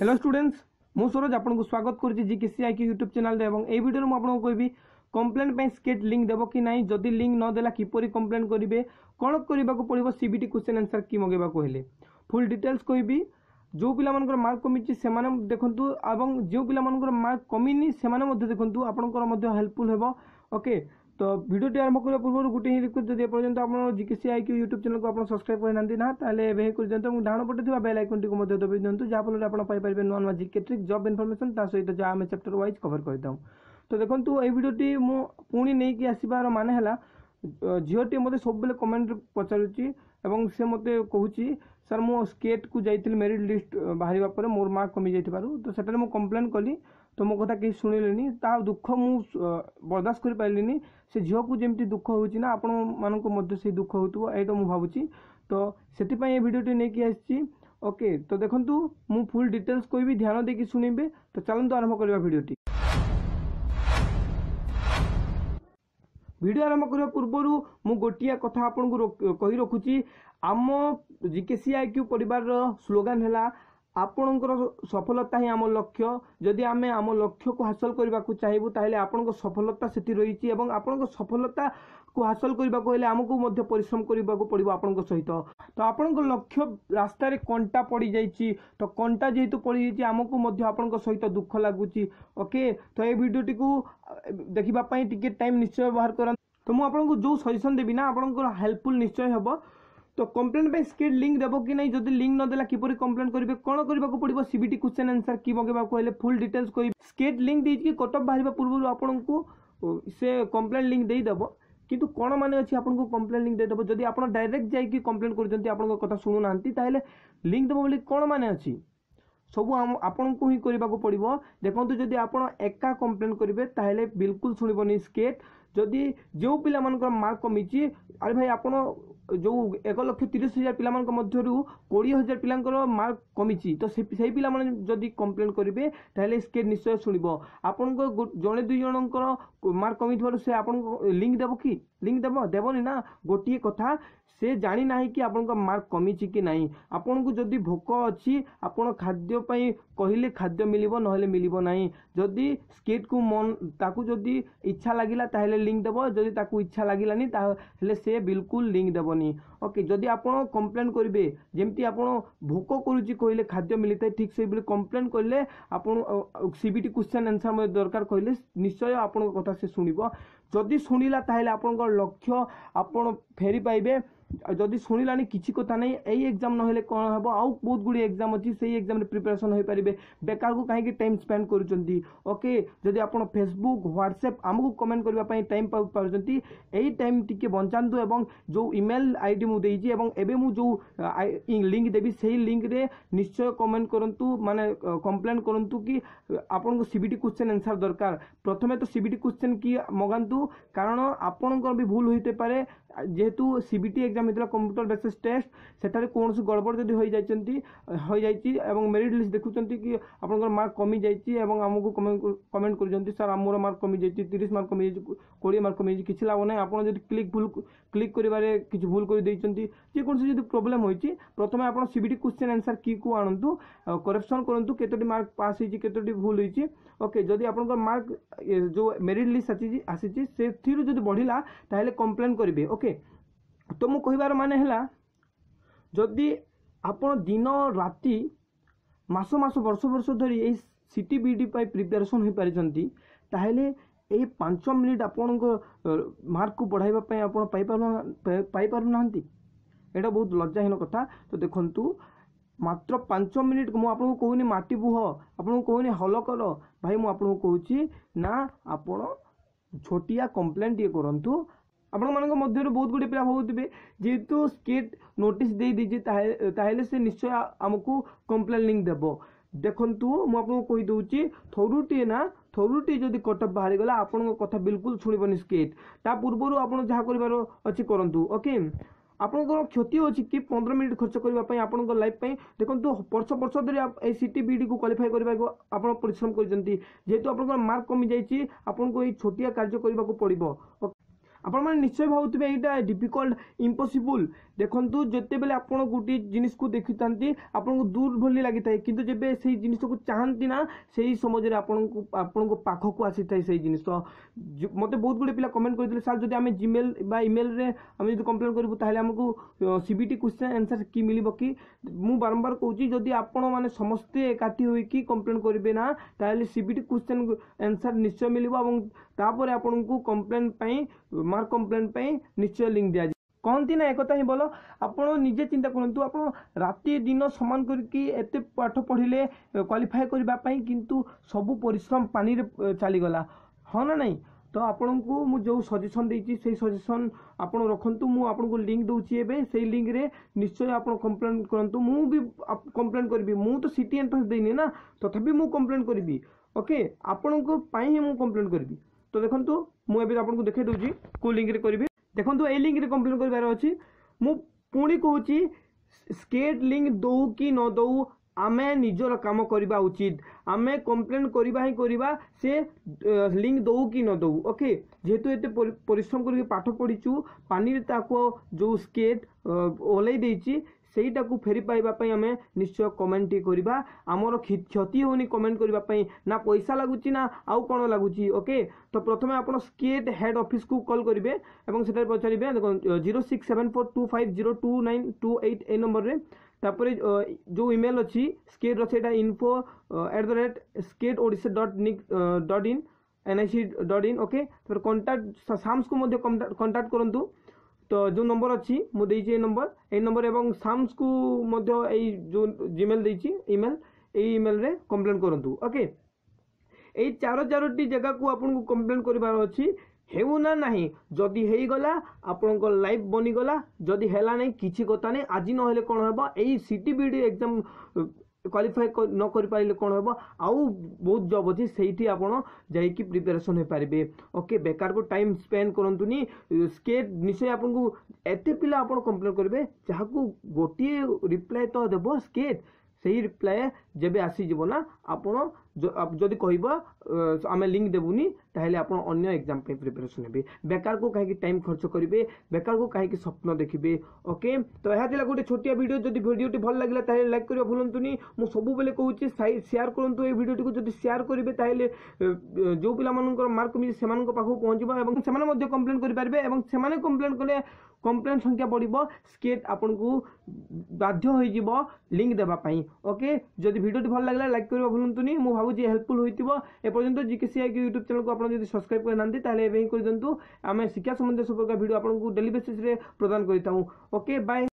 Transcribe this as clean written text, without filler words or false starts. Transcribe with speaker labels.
Speaker 1: Hello students मु सरोज आपको स्वागत करुच्ची जीकेसी आईक्यू यूट्यूब चैनल रे एवं ए वीडियो में आपको कहबी कंप्लेंट पे स्केट लिंक देबो कि नहीं जदि लिंक न देला किपरि कंप्लेंट करिवे कोन करबा को पड़िबो सीबीटी क्वेश्चन आंसर की मगेबा कहले फुल डिटेल्स कहबी जो पिला मानकर मार्क कमिची से माने देखंतु एवं जो पिला मानकर मार्क कमिनी से माने मध्ये देखंतु आपनकर मध्ये हेल्पफुल हेबो ओके। तो वीडियो आरंभ करने पूर्व गोटे ही रिक्वेस्ट जब पर्यटन आप जीकेसी आईक्यू यूट्यूब चैनल को आप सब्सक्राइब करना कर डाउन पटे बेल आइकन टी दबाई दिंतु जहाँफल आप पाइपर नुआ नुआ जीके ट्रिक जॉब इनफॉरमेशन सहित जहाँ आम चैप्टर वाइज कवर करता तो देखो ये वीडियोटी मुझे नहीं आसबार माने है झीटी मत सब कमेंट पचारुची से मत कहूँ सर मो स्केट को जाइए मेरिट लिस्ट बाहर मोर मार्क कमी जाइबारू तो सेटा मुझे कंप्लेन कली तो मो कथा कहीं शुणिले ता दुख मु बर्दाश्त कर पारे से झील को जमी दुख होना आपण मानक से दुख हो यहीटा मुझे भावुँ तो से भिडियोटी नहीं आसी ओके। तो देखो मु फुल डिटेल्स कोई ध्यान देकी शुणिबे तो चलते आरंभ करवा भिडियोटी। वीडियो आरंभ करने पूर्वर मु गोटिया कथा आपन को कही रखुची आम जीकेसी आईक्यू परिवार स्लोगान है आपणकर सफलता ही आम लक्ष्य जदि आम आम लक्ष्य को हासिल करने को चाहबू ताहले आपन सफलता से रही आपन सफलता को हासिल करने को आमको मध्य परिश्रम करने को पड़ो आपण सहित तो आपण लक्ष्य रास्ता कंटा पड़ जाइए तो कंटा जेहेतु पड़ जाइए आमको मध्य आपण सहित दुख लगुच ओके। तो ये वीडियोटी को देखापी टिके टाइम निश्चय व्यवहार कर तो मुझे जो सजेसन देवी ना आप हेल्पफुल निश्चय हम तो कंप्लेंट पे स्केट लिंक देबो कि नहीं जदि लिंक न देला किपरि कंप्लेंट करिवे कोन करबा को पड़िबो सीबीटी क्वेश्चन आंसर की मगेबा कहले फुल डिटेल्स कोई स्केट लिंक देइ कि कटअप बाहरिबा पूर्व आपन को से कंप्लेंट लिंक देइ देबो किंतु कोन माने अछि आपन को कंप्लेंट लिंक दे देबो जदि आपन डायरेक्ट जाई कि कंप्लेंट करजंती आपन को कथा सुनु नांती ताहेले लिंक देबो बोली कोन माने अछि सब आपन को ही करबा को पड़िबो। देखंतु जदि आपन एका कंप्लेंट करिवे ताहेले बिल्कुल सुनिबोनी स्केट जदि जो पिला मानकर मार्क कमिची अरे भाई आपन जो 1,30,000 पिला मान मध्यरु 20,000 पिलांकर मार्क कमिची तो से पिला माने जदि कंप्लेंट करिवे ताहेले स्केट निश्चय सुनिबो आपन को जने दुई जनकर मार्क कमिथबार से आपन लिंक देबो कि लिंक देबो देबोनी ना गोटिए कथा से जानी नाही कि आपन को मार्क कमिची कि नहीं आपन को जदि भोक अछि आपन खाद्य पई कहिले खाद्य मिलिबो नहले मिलिबो नाही जदि स्केट को मन ताकू जदि इच्छा लागिला ताहेले लिंक देबो जदि ताकू इच्छा लागिलानी ताहेले से बिल्कुल लिंक देबोनी ओके। जदि आपन कंप्लेन करिवे जेमती आपन भोक करूची कहिले खाद्य मिलिते ठीक से बिल कंप्लेन करले आपन सीबीटी क्वेश्चन आंसर में दरकार कहिले निश्चय आपन कथा से सुनिबो जदि सुनिला ताहेले आपन लक्ष्य आपन फेरी पाइबे जदि शुणिलानी किसी कथा नहीं यही एग्जाम ना कौन हम आउ बहुत गुड़ी एग्जाम अच्छी से एग्जाम प्रिपरेशन हो पारे बेकार को कहीं टाइम स्पेंड करुँच ओके। जदि आप फेसबुक व्हाट्सएप आमको कमेंट करने टाइम पार्टी यही टाइम टी बचातु एवं जो ईमेल आईडी मुझे एवं मु जो लिंक देवी से लिंक रे निश्चय कमेंट करूँ माने कंप्लेन करूँ कि आपन को सीबीटी क्वेश्चन आंसर दरकार प्रथमे तो सीबीटी क्वेश्चन की मगातु कारण आपणकर भी भूल होते पारे जेहेतु सीबीटी एग्जाम होता कंप्यूटर बेसिस टेस्ट सेठारे कौन से गड़बड़ जदि हो जाए मेरिट लिस्ट देखुं कि आपंकर मार्क कमी जाइए आमको कमेंट कर सर मोर मार्क कमी जाइए 30 मार्क कमी जाइए 20 मार्क कमी जाइए किसी लाभ ना आपड़ जब क्लिक करेंगे किसी भूल कर जेकोसी जब प्रोब्लेम होती प्रथम आप सीबीटी क्वेश्चन आंसर की को आणतु करेक्शन करूँ केतोटी मार्क पास होती केतोटी भूल होती ओके। जदि आपंकर मार्क जो मेरिट लिस्ट आसी से जब बढ़ला ताहले कंप्लेन करेंगे ओके। तो मु कहिबार माने हैला जदि आपण दिन राति मास मास वर्ष वर्ष धरी ए सीटीबीडी पाई प्रिपरेशन हो पारिजंती ताहेले ए 5 मिनिट आपण मार्क को बढ़ाइबा पई आपण पाई पारु नांती एटा बहुत लज्जाहीन कथा। तो देखंतु मात्र 5 मिनिट मु आपन को कहूनी माटी बुह आपन को कहूनी हल कर भाई मु आपन को कहूची ना आपण छोटिया कंप्लेंट ये करंतु आपण मानक मध्य बहुत गुड़े पिला भावुवे जेहेतु स्केट नोटिस दे दीजिए ताहेले से निश्चय आमको कंप्लेन लिंक देबो। देखंतु मु आपन को कहि दउची थोरुटी ना थोरुटी जदि कटअप बाहरी गला आपण कथा बिल्कुल सुनिबनी स्केट ता पूर्वरु आपण जहा करिवार अछि करंतु ओके। आपन क्षति अच्छी कि 15 मिनिट खर्च करने आपण लाइफ देखो वर्ष वर्ष धरी सीटीबीडी को क्वालिफाई करने आप परिश्रम करेतु आप मार्क कमी जाइए आपन को छोटिया कार्य करने को पड़ो आपण मैंने निश्चय भावुवे यहाँ डिफिकल्ट इम्पॉसिबल देखो जिते बेले आप गोटे जिनिस को देखी था आपको दूर भली लगी था कि जब से जिनिस को चाहती ना से समय आपण को पाखक आसी था से जिनिस मत बहुत गुड़े पिला कमेंट करते सार जब आम जीमेल इमेल आम जो कम्प्लेन करूँ ताहले आमको सीबीटी क्वेश्चन आंसर कि मिल कि मु बारंबार कहूँ जदि आपण मैंने समस्ते एकाठी होइकी कम्प्लेन करेंगे ना ताहले सीबीटी क्वेश्चन आंसर निश्चय मिलिबो तापर आपन को कम्प्लेन पाई मार्क कम्प्लेन पाई निश्चय लिंक दिया कहती ना एक ही बोल आप निजे चिंता करूँ आप राति दिन समान करके एत पाठ पढ़िले क्वालिफाई करने किंतु सबू परिश्रम पानी रे चलीगला हाँ ना नहीं तो आपण को मु जो सजेशन देती से सजेशन आप रखु मु आपन को लिंक दूची से लिंक रे निश्चय आप कम्प्लेन करूँ मु भी कम्प्लेन करी मु तो सिटी एंट्रेंस देनी ना तथापि मु कम्प्लेन करी ओके आपण को ही मु कम्प्लेन करी तो देखो मुझे आपको देखे दूसरी को लिंक रे करी देखो ये लिंक रे कम्प्लेन करार अच्छी मु पुणी कहूँ स्केट लिंक दौ कि न दौ आमे निजर काम करवा उचित आमे कम्प्लेन करवा ही करवा से लिंक दौ कि न दौ ओके जेहेतु एत परिश्रम करके पाठ पढ़ीचु पानी जो स्केट ओल्लै देछि सेटा को फेरी पाइबापी आम निश्चय कमेंट करवा आमर क्षति होनी कमेंट करने ना पैसा लगुच ना आउ कौन लगुच ओके तो प्रथम आप स्केट हेड ऑफिस को कॉल करेंगे और से पचारे देखो 067425029228 ए नंबर रे तापर जो ईमेल अच्छी स्केट रहा info@skateodisha.nic.in nic.in ओके तो कंटाक्ट साम्स को कंटाक्ट करूँ तो जो नंबर अच्छी मुझे ये नंबर एवं साम्स को जो जीमेल देछि ईमेल ईमेल रे कंप्लेन करूँ ओके ये चारोटी जगह को आपन को कंप्लेन करिवार अच्छी हेउ ना नहीं जदि हेई गला आपन को लाइफ बनीगला जदि हेला नहीं किछि कथा नहीं आज न हेले कोन हेबो एई सीटीबीडी एग्जाम क्वालिफाई न कर पारे कौन हम आउ बहुत जॉब अच्छी से आपड़ जाकि प्रिपेरेसन हो पारे ओके बेकार को टाइम स्पेंड करतुनी स्केट निश्चय आपको एत पिला आप कम्प्लेन करेंगे जहाँ को गोटे रिप्लाय तो देव स्केट से रिप्लाय जब आसीज ना आपड़ जदि कह आम लिंक देवुनी ताहले आप अन्य एग्जाम पे प्रिपेरेसन हे बेकार को कहीं टाइम खर्च करेंगे बेकार को कहीं स्वप्न देखिए ओके तो यह गोटे छोटिया वीडियो जब वीडियोटी भल लगे ताहले लाइक करवा भूलुनी मु सब बेले कहूँ शेयर करूँ ये वीडियोटी को जब शेयर करेंगे ताहले जो पिला मार्क मिली से पाखक पहुँच से कम्प्लेन करेंगे कम्प्लेन कले कम्प्लेन संख्या बढ़ स्केट आपन को बाध्य हो लिंक देवाई ओके जब वीडियोटी भल लगे लाइक करवा भूलुनी मु भावुँ हेल्पफुल होइतिबो एपर्यंत जीकेसीआई के यूट्यूब चैनल को आप सब्सक्राइब करना ताहले एबे ही कर दिंतु आम शिक्षा संबंधी सब प्रकार वीडियो आपको डेली बेसिस रे प्रदान करता हूँ ओके बाय।